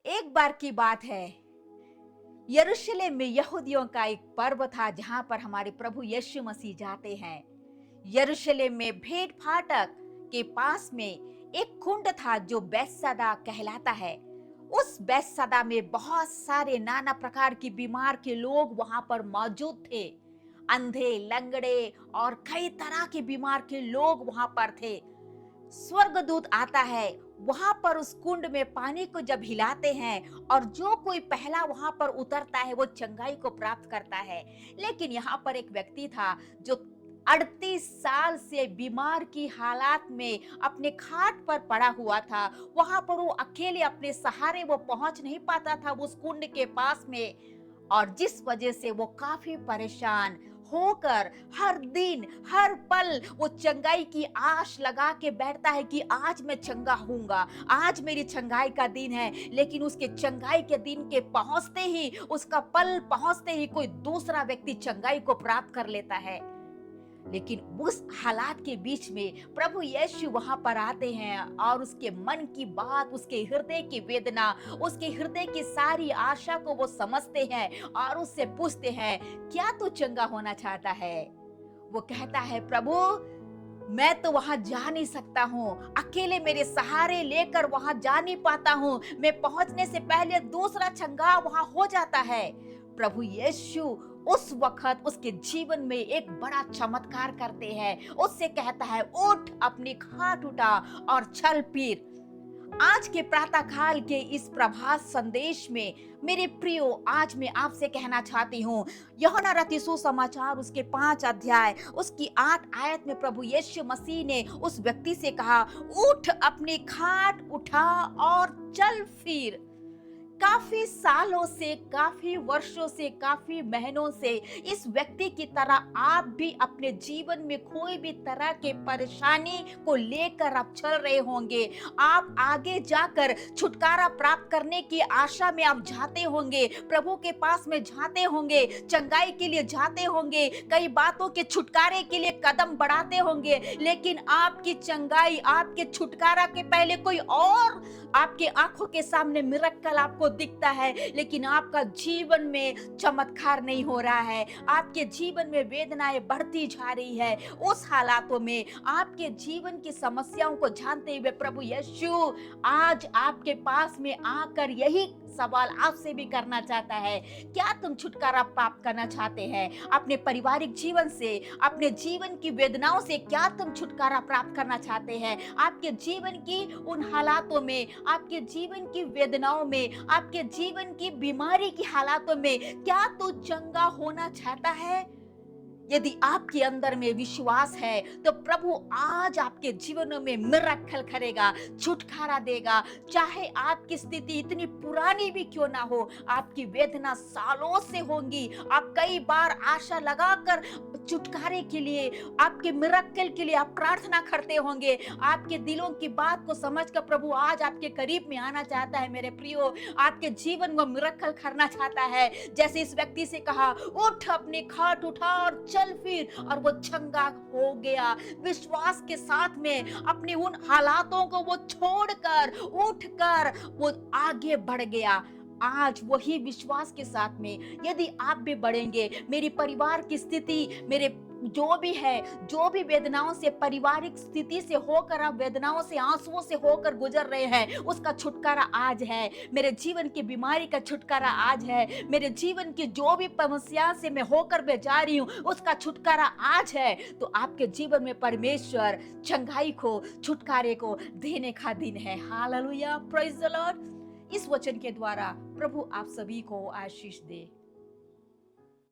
एक बार की बात है, यरूशलेम में यहूदियों का एक पर्व था जहां पर हमारे प्रभु यीशु मसीह जाते हैं। यरूशलेम में भेंट फाटक के पास में एक कुंड था जो बैतसैदा कहलाता है। उस बैतसैदा में बहुत सारे नाना प्रकार की बीमार के लोग वहां पर मौजूद थे। अंधे, लंगड़े और कई तरह के बीमार के लोग वहां पर थे। स्वर्गदूत आता है, वहां पर उस कुंड में पानी को जब हिलाते हैं और जो कोई पहला वहां पर उतरता है वो चंगाई को प्राप्त करता है। लेकिन यहाँ पर एक व्यक्ति था जो 38 साल से बीमार की हालात में अपने खाट पर पड़ा हुआ था। वहां पर वो अकेले अपने सहारे वो पहुंच नहीं पाता था उस कुंड के पास में, और जिस वजह से वो काफी परेशान होकर हर दिन हर पल वो चंगाई की आश लगा के बैठता है कि आज मैं चंगा होऊंगा, आज मेरी चंगाई का दिन है। लेकिन उसके चंगाई के दिन के पहुंचते ही, उसका पल पहुंचते ही कोई दूसरा व्यक्ति चंगाई को प्राप्त कर लेता है। लेकिन उस हालात के बीच में प्रभु यीशु वहां पर आते हैं और उसके मन की बात, उसके हृदय की वेदना, उसके हृदय की सारी आशा को वो समझते हैं और उससे पूछते हैं, क्या तू चंगा होना चाहता है? वो कहता है, प्रभु मैं तो वहां जा नहीं सकता हूँ, अकेले मेरे सहारे लेकर वहां जा नहीं पाता हूँ, मैं पहुंचने से पहले दूसरा चंगा वहां हो जाता है। प्रभु यीशु उस वक्त उसके जीवन में एक बड़ा चमत्कार करते हैं। उससे कहता है, उठ, अपनी खाट उठा और चल फिर। आज के प्रातः काल के इस प्रभात संदेश में मेरे प्रियो, आज मैं आपसे कहना चाहती हूँ, यूहन्ना रचित सुसमाचार उसके 5 अध्याय उसकी 8 आयत में प्रभु यीशु मसीह ने उस व्यक्ति से कहा, उठ, अपनी खाट उठा और चल फिर। काफी सालों से, काफी वर्षों से, काफी महीनों से इस व्यक्ति की तरह आप भी अपने जीवन में कोई भी तरह के परेशानी को लेकर आप चल रहे होंगे। आप आगे जाकर छुटकारा प्राप्त करने की आशा में आप जाते होंगे, प्रभु के पास में जाते होंगे, चंगाई के लिए जाते होंगे, कई बातों के छुटकारे के लिए कदम बढ़ाते होंगे। लेकिन आपकी चंगाई, आपके छुटकारा के पहले कोई और आपके आंखों के सामने मिरेकल आपको दिखता है, लेकिन आपका जीवन में चमत्कार नहीं हो रहा है। आपके जीवन में वेदनाएं बढ़ती जा रही है। उस हालातों में आपके जीवन की समस्याओं को जानते हुए प्रभु यीशु आज आपके पास में आकर यही सवाल आपसे भी करना चाहता है, क्या तुम छुटकारा प्राप्त करना चाहते हैं? अपने पारिवारिक जीवन से, अपने जीवन की वेदनाओं से क्या तुम छुटकारा प्राप्त करना चाहते हैं? आपके जीवन की उन हालातों में, आपके जीवन की वेदनाओं में, आपके जीवन की बीमारी की हालातों में क्या तू चंगा होना चाहता है? यदि आपके अंदर में विश्वास है तो प्रभु आज आपके जीवनों में मिरेकल करेगा, छुटकारा देगा। चाहे आपकी स्थिति इतनी पुरानी भी क्यों ना हो, आपकी वेदना सालों से होंगी, आप कई बार आशा लगाकर छुटकारे के लिए, आपके मिरेकल के लिए आप प्रार्थना करते होंगे। आपके दिलों की बात को समझकर प्रभु आज आपके करीब में आना चाहता है। मेरे प्रियो, आपके जीवन को मिरेकल करना चाहता है। जैसे इस व्यक्ति से कहा, उठ, अपनी खाट उठा और चल फिर, और वो चंगा हो गया। विश्वास के साथ में अपने उन हालातों को वो छोड़कर, उठकर वो आगे बढ़ गया। आज वही विश्वास के साथ में यदि आप भी बढ़ेंगे, मेरी परिवार की स्थिति, मेरे जो भी है, जो भी वेदनाओं से, पारिवारिक स्थिति से होकर आप वेदनाओं से, आंसुओं से होकर गुजर रहे हैं, उसका छुटकारा आज है। मेरे जीवन की बीमारी का छुटकारा आज है। मेरे जीवन की जो भी समस्या से मैं होकर मैं जा रही हूँ, उसका छुटकारा आज है। तो आपके जीवन में परमेश्वर चंगाई को, छुटकारे को देने का दिन है। Hallelujah, praise the Lord. इस वचन के द्वारा प्रभु आप सभी को आशीष दे।